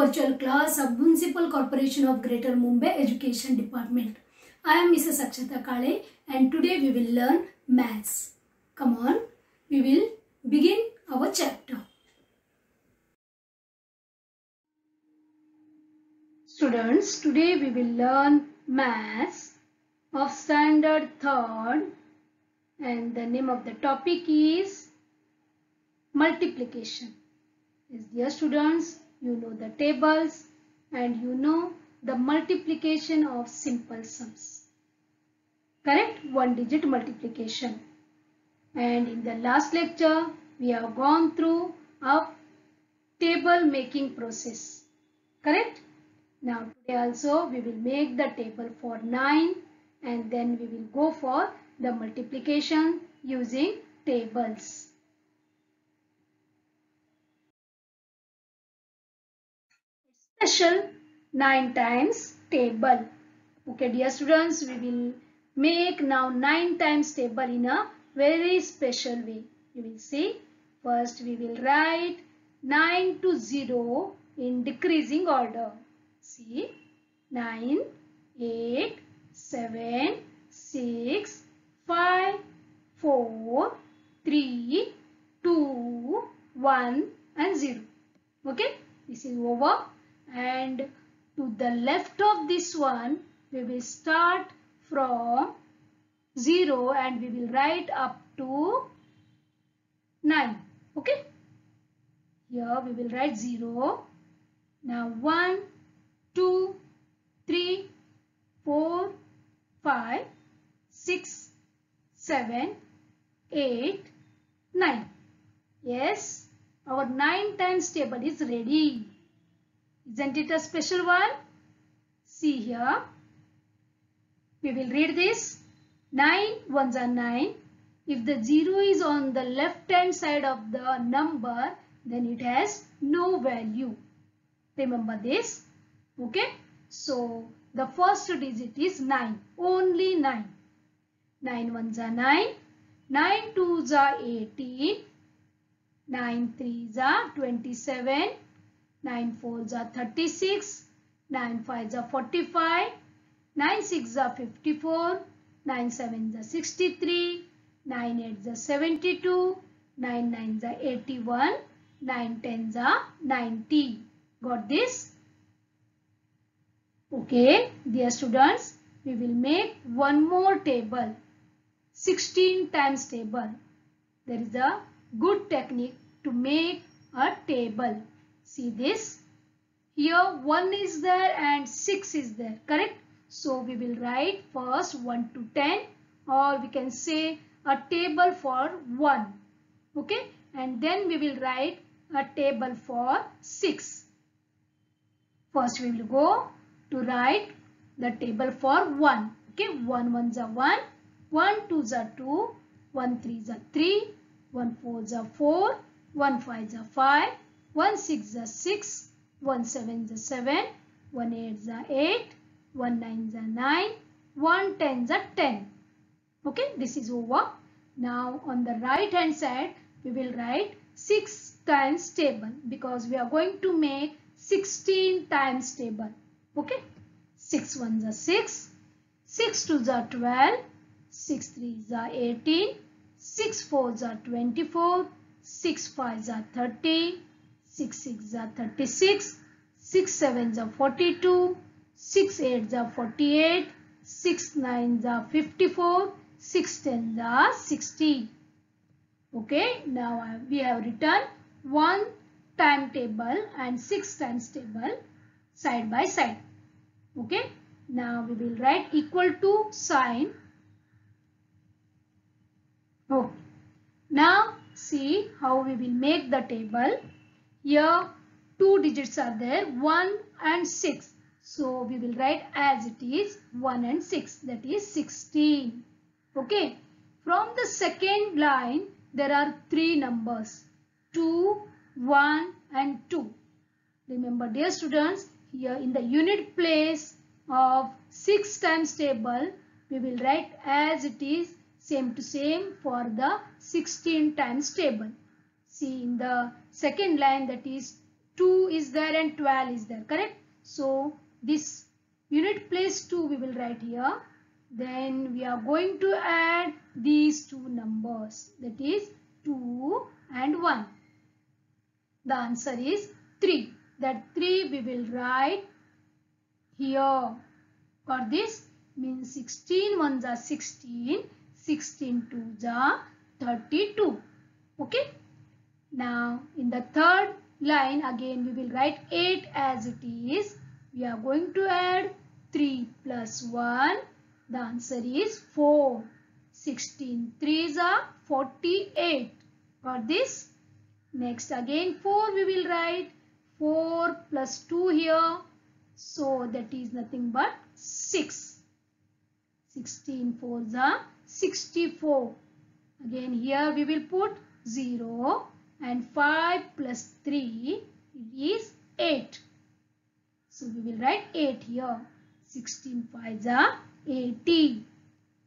virtual class of Municipal Corporation of Greater Mumbai Education Department. I am Mrs. Akshata Kale and today we will learn maths. Come on, we will begin our chapter. Students, today we will learn maths of standard 3rd and the name of the topic is multiplication. Yes, dear students, you know the tables and you know the multiplication of simple sums. Correct? One digit multiplication. And in the last lecture, we have gone through a table making process. Correct? Now today also we will make the table for 9 and then we will go for the multiplication using tables. Special 9 times table. Okay dear students, we will make now 9 times table in a very special way. You will see. First we will write 9 to 0 in decreasing order. See, 9, 8, 7, 6, 5, 4, 3, 2, 1 and 0. Okay, this is over. And to the left of this one, we will start from 0 and we will write up to 9. Okay, here we will write 0. Now 1, 2, 3, 4, 5, 6, 7, 8, 9. Yes, our 9 times table is ready. Isn't it a special one? See here. We will read this. 9 ones are 9. If the 0 is on the left hand side of the number, then it has no value. Remember this. Okay. So the first digit is 9. Only 9. 9 ones are 9. 9 twos are 18. 9 threes are 27. 9 fours are 36, 9 fives are 45, 9 sixes are 54, 9 sevens are 63, 9 eights are 72, 9 nines are 81, 9 tens are 90. Got this? Okay, dear students, we will make one more table, 16 times table. There is a good technique to make a table. See this, here 1 is there and 6 is there, correct? So we will write first 1 to 10 or we can say a table for 1, okay? And then we will write a table for 6. First we will go to write the table for 1, okay? 1 ones are 1, 1 twos are 2, 1 threes are 3, 1 fours are 4, 1 fives are 5, 1 6 are 6, 1 7 are 7, 1 8 are 8, 1 9 are 9, 1 10 are 10. Okay, this is over. Now on the right hand side, we will write 6 times table because we are going to make 16 times table. Okay, 6 ones are 6, 6 twos are 12, 6 threes are 18, 6 fours are 24, 6 fives are 30, 6 6 are 36, 6 7s are 42, 6 8s are 48, 6 9s are 54, 6 10s are 60. Okay, now we have written 1 timetable and 6 times table side by side. Okay, now we will write equal to sign. Oh, now see how we will make the table. Here 2 digits are there, 1 and 6. So we will write as it is 1 and 6, that is 16. Okay. From the second line there are 3 numbers, 2, 1 and 2. Remember dear students, here in the unit place of 6 times table we will write as it is same to same for the 16 times table. See in the second line, that is 2 is there and 12 is there, correct? So this unit place 2 we will write here. Then we are going to add these two numbers, that is 2 and 1. The answer is 3. That 3 we will write here. Got this? Means 16 ones are 16, 16 twos are 32. Okay. Now in the third line again we will write 8 as it is. We are going to add 3 plus 1. The answer is 4. 16 threes are 48. Got this? Next again 4 we will write. 4 plus 2 here. So that is nothing but 6. 16 fours are 64. Again here we will put 0 and 5 plus 3 is 8. So we will write 8 here. 16 fives are 80.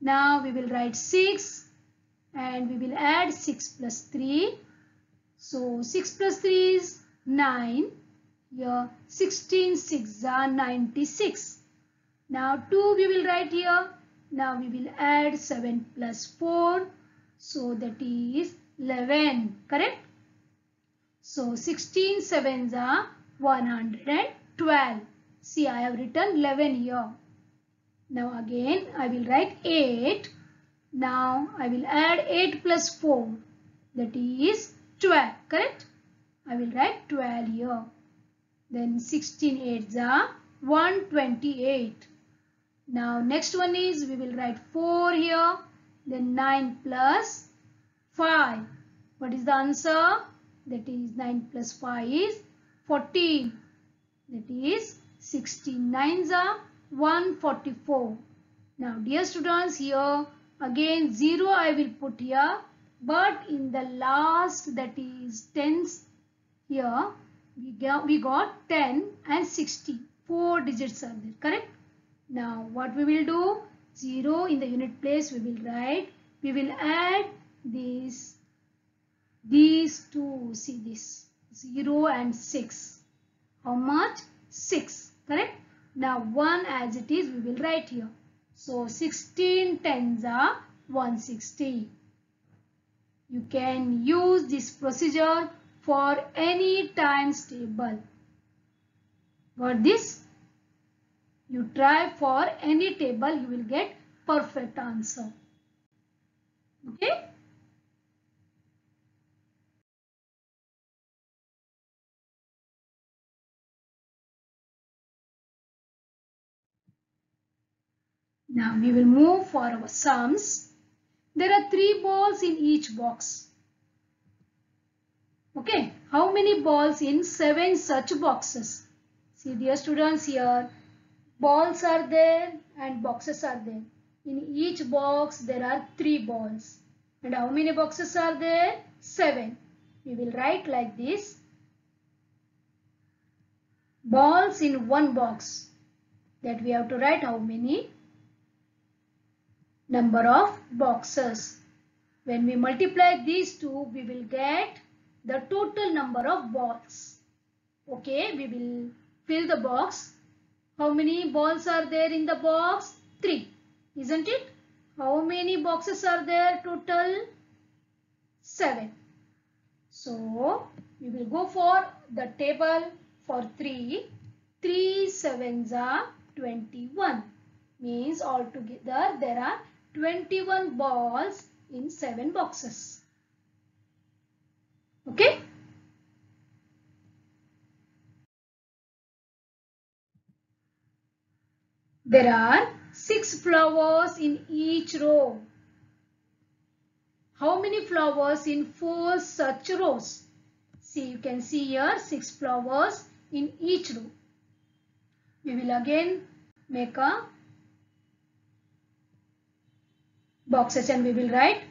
Now we will write 6 and we will add 6 plus 3. So 6 plus 3 is 9. Here 16 6 are 96. Now 2 we will write here. Now we will add 7 plus 4. So that is 11. Correct? So 16 sevens are 112. See, I have written 11 here. Now again I will write 8. Now I will add 8 plus 4. That is 12. Correct? I will write 12 here. Then 16 eights are 128. Now next one is we will write 4 here. Then 9 plus 5. What is the answer? That is 9 plus 5 is 14. That is 16 nines are 144. Now dear students, here again 0 I will put here. But in the last, that is tens, here we got 10 and 60. 4 digits are there. Correct? Now what we will do? 0 in the unit place we will write. We will add these two. See this 0 and 6. How much? 6. Correct? Now 1 as it is we will write here. So 16 tens are 160. You can use this procedure for any times table. Got this? You try for any table, you will get perfect answer. Okay? Now we will move for our sums. There are 3 balls in each box. Okay, how many balls in 7 such boxes? See dear students, here balls are there and boxes are there. In each box there are 3 balls. And how many boxes are there? 7. We will write like this. Balls in one box. That we have to write how many? Number of boxes. When we multiply these two, we will get the total number of balls. Okay, we will fill the box. How many balls are there in the box? 3. Isn't it? How many boxes are there total? 7. So, we will go for the table for 3. 3 sevens are 21. Means altogether there are 21 balls in 7 boxes. Okay? There are 6 flowers in each row. How many flowers in 4 such rows? See, you can see here 6 flowers in each row. We will again make a boxes and we will write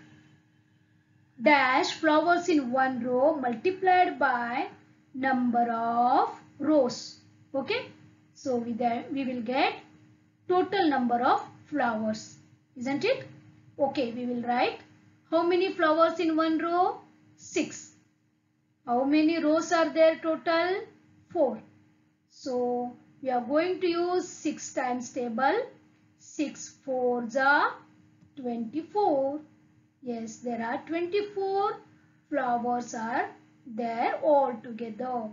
dash flowers in one row multiplied by number of rows. Okay, so with that we will get total number of flowers, isn't it? Okay, we will write how many flowers in one row? 6. How many rows are there total? 4. So we are going to use 6 times table. 6 4s are 24. Yes, there are 24 flowers are there all together.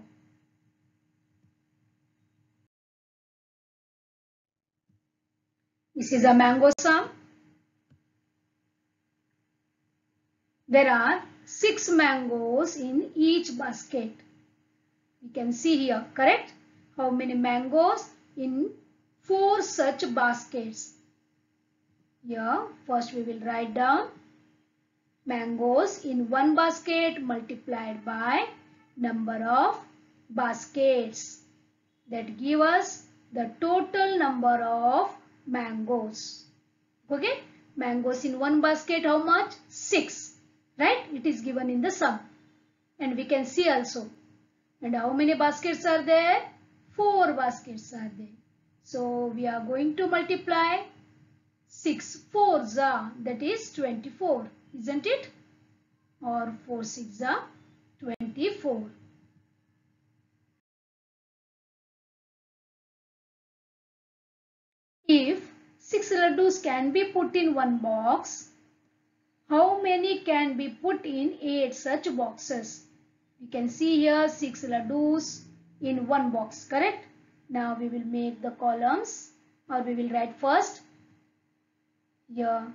This is a mango sum. There are 6 mangoes in each basket. You can see here, correct? How many mangoes in 4 such baskets? Here, first we will write down mangoes in one basket multiplied by number of baskets. That give us the total number of mangoes. Okay, mangoes in one basket, how much? 6, right? It is given in the sum, and we can see also. And how many baskets are there? 4 baskets are there. So we are going to multiply 6 4s are, that is 24, isn't it? Or 4 6s are 24. If 6 laddus can be put in one box, how many can be put in 8 such boxes? We can see here 6 laddus in one box, correct? Now we will make the columns, or we will write first here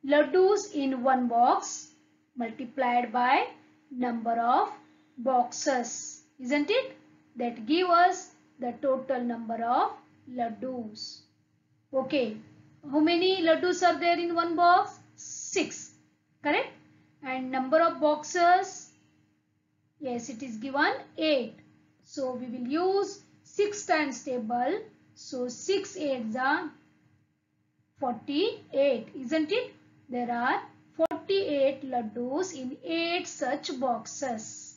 laddus in one box multiplied by number of boxes, isn't it? That give us the total number of laddus. Okay, how many laddus are there in one box? 6, correct? And number of boxes, yes, it is given 8. So we will use 6 times table. So 6 8s are 48, isn't it? There are 48 laddus in 8 such boxes.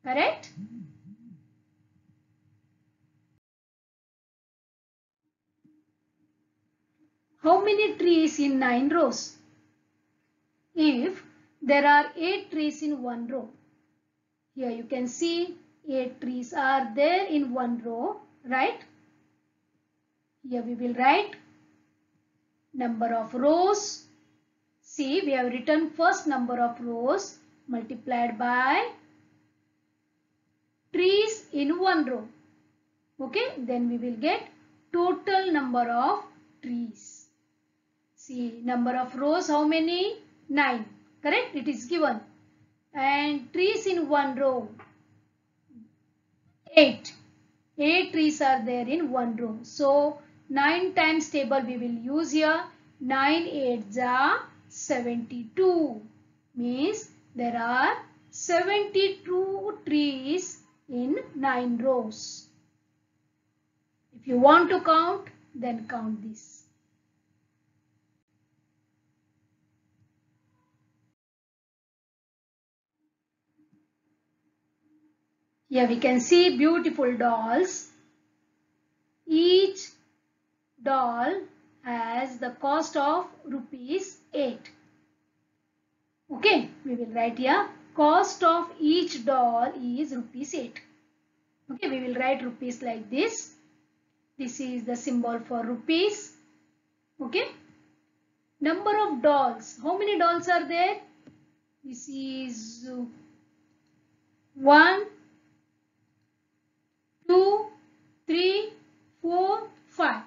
Correct? How many trees in 9 rows? If there are 8 trees in one row, here you can see 8 trees are there in one row, right? Here we will write number of rows. See, we have written first number of rows multiplied by trees in one row. Okay, then we will get total number of trees. See, number of rows, how many? 9. Correct? It is given. And trees in one row, 8. 8 trees are there in one row. So, 9 times table we will use here. 9 8s are 72. Means there are 72 trees in 9 rows. If you want to count, then count this. Here we can see beautiful dolls. Each doll has the cost of rupees 8. Okay, we will write here cost of each doll is rupees 8. Okay, we will write rupees like this. This is the symbol for rupees. Okay. Number of dolls. How many dolls are there? This is 1, 2, 3, 4, 5.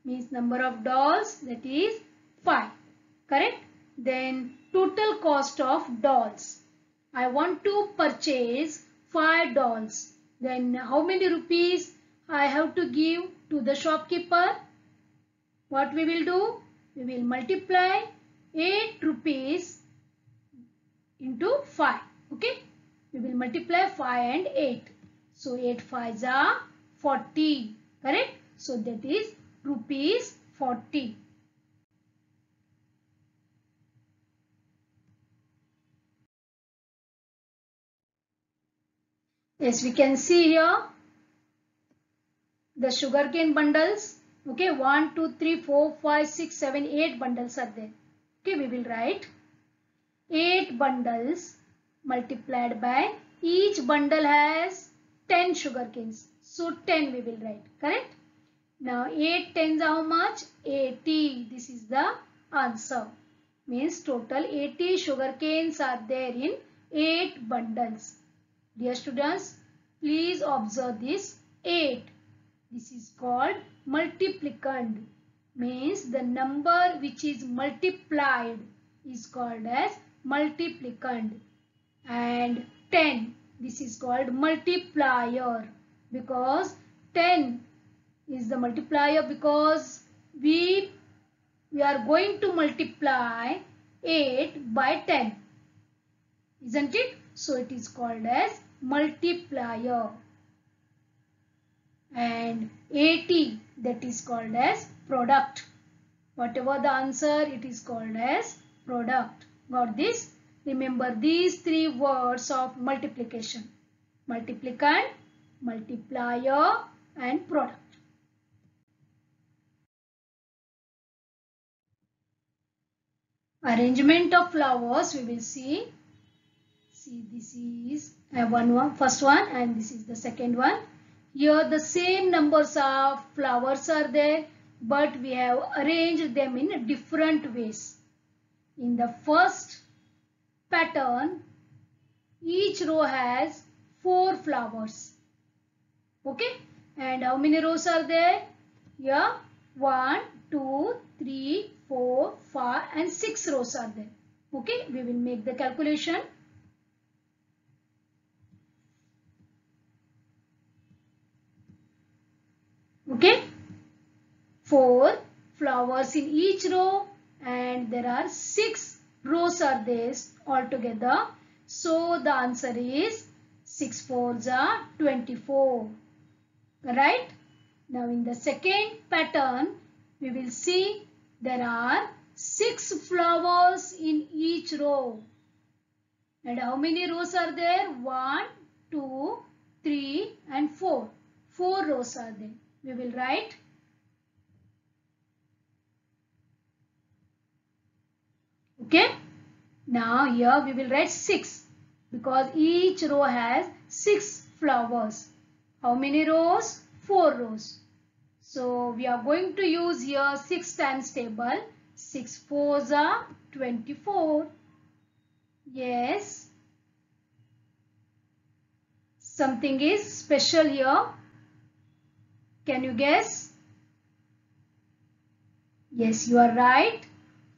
Means number of dolls, that is 5. Correct? Then total cost of dolls. I want to purchase 5 dolls. Then how many rupees I have to give to the shopkeeper? What we will do? We will multiply 8 rupees into 5. Okay? We will multiply 5 and 8. So 8 5s are 40. Correct? So that is rupees 40. Yes, we can see here the sugarcane bundles. Okay, 1, 2, 3, 4, 5, 6, 7, 8 bundles are there. Okay, we will write 8 bundles multiplied by each bundle has 10 sugar canes. So 10 we will write, correct? Now 8 tens are how much? 80. This is the answer. Means total 80 sugar canes are there in 8 bundles. Dear students, please observe this 8. This is called multiplicand. Means the number which is multiplied is called as multiplicand. And 10, this is called multiplier, because 10 is the multiplier because we are going to multiply 8 by 10, isn't it? So it is called as multiplier. And 80, that is called as product. Whatever the answer, it is called as product. Got this? Remember these three words of multiplication: multiplicand, multiplier, and product. Arrangement of flowers we will see. See, this is first one, and this is the second one. Here the same numbers of flowers are there, but we have arranged them in different ways. In the first pattern, each row has 4 flowers. Okay, and how many rows are there? Here 1, 2, 3, 4, 5 and 6 rows are there. Okay, we will make the calculation. Okay, 4 flowers in each row, and there are 6 rows are there altogether. So the answer is 6 fours are 24. Right? Now in the second pattern, we will see there are 6 flowers in each row. And how many rows are there? 1, 2, 3 and 4. 4 rows are there. We will write. Okay. Now here we will write 6 because each row has 6 flowers. How many rows? 4 rows. So we are going to use here 6 times table. 6 fours are 24. Yes. Something is special here. Can you guess? Yes, you are right.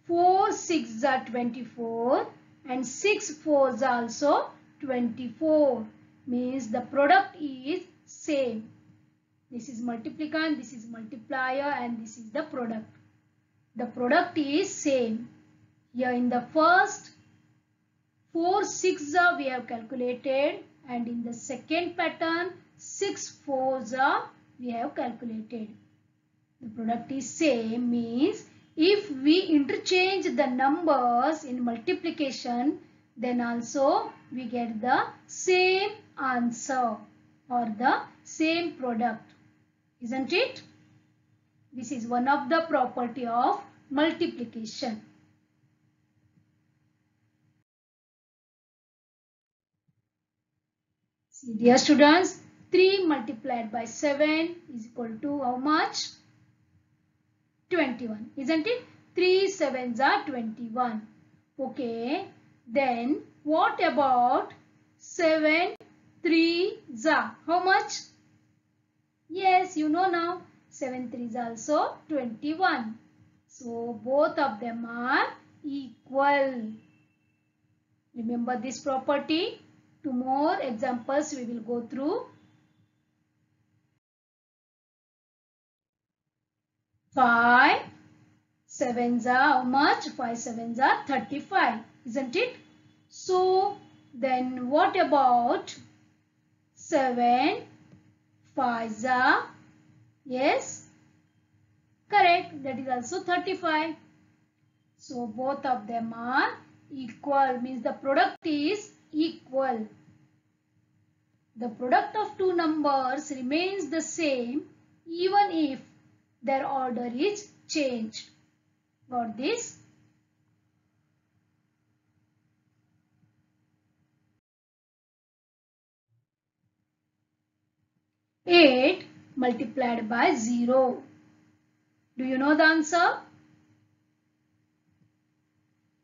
4 6s are 24 and 6 4s are also 24. Means the product is same. This is multiplicand, this is multiplier, and this is the product. The product is same. Here in the first 4 6s are we have calculated, and in the second pattern 6 4s are we have calculated. The product is same means if we interchange the numbers in multiplication, then also we get the same answer or the same product. Isn't it? This is one of the property of multiplication. See, dear students, 3 multiplied by 7 is equal to how much? 21. Isn't it? 3 sevens are 21. Okay. Then what about 7 3s are? How much? Yes, you know now. 7 3s are also 21. So both of them are equal. Remember this property. 2 more examples we will go through. 5 sevens are how much? 5 sevens are 35. Isn't it? So then what about 7 5s are? Yes. Correct. That is also 35. So both of them are equal. Means the product is equal. The product of two numbers remains the same even if their order is changed. Got this? 8 multiplied by 0. Do you know the answer?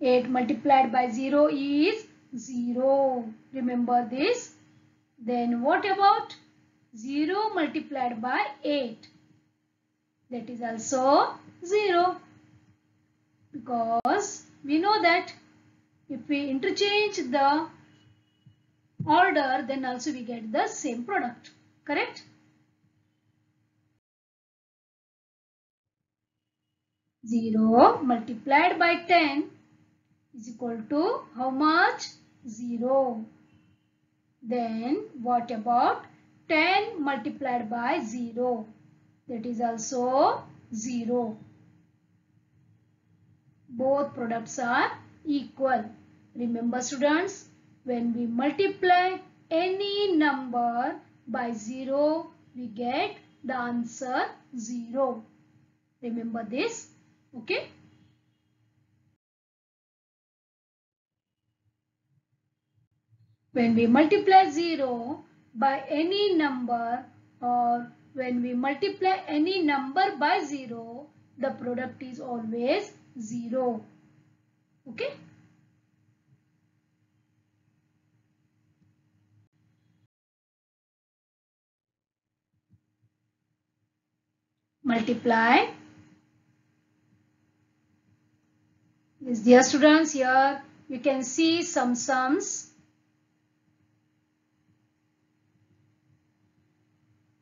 8 multiplied by 0 is 0. Remember this. Then what about 0 multiplied by 8? That is also 0. Because we know that if we interchange the order, then also we get the same product. Correct? 0 multiplied by 10 is equal to how much? 0. Then what about 10 multiplied by 0? That is also 0. Both products are equal. Remember students, when we multiply any number by 0, we get the answer 0. Remember this, okay? When we multiply 0 by any number, or when we multiply any number by 0, the product is always 0. Okay? Multiply. Yes, dear students, here you can see some sums.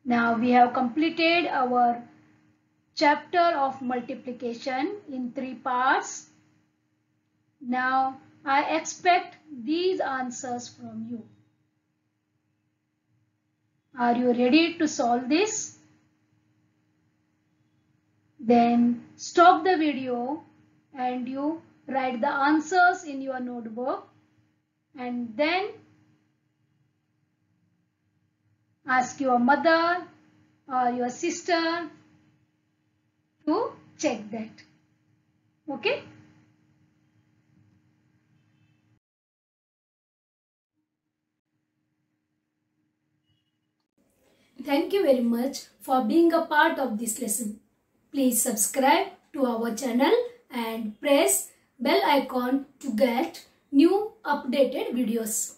Now we have completed our chapter of multiplication in 3 parts. Now I expect these answers from you. Are you ready to solve this? Then stop the video and you write the answers in your notebook, and then ask your mother or your sister to check that. Okay? Thank you very much for being a part of this lesson. Please subscribe to our channel and press bell icon to get new updated videos.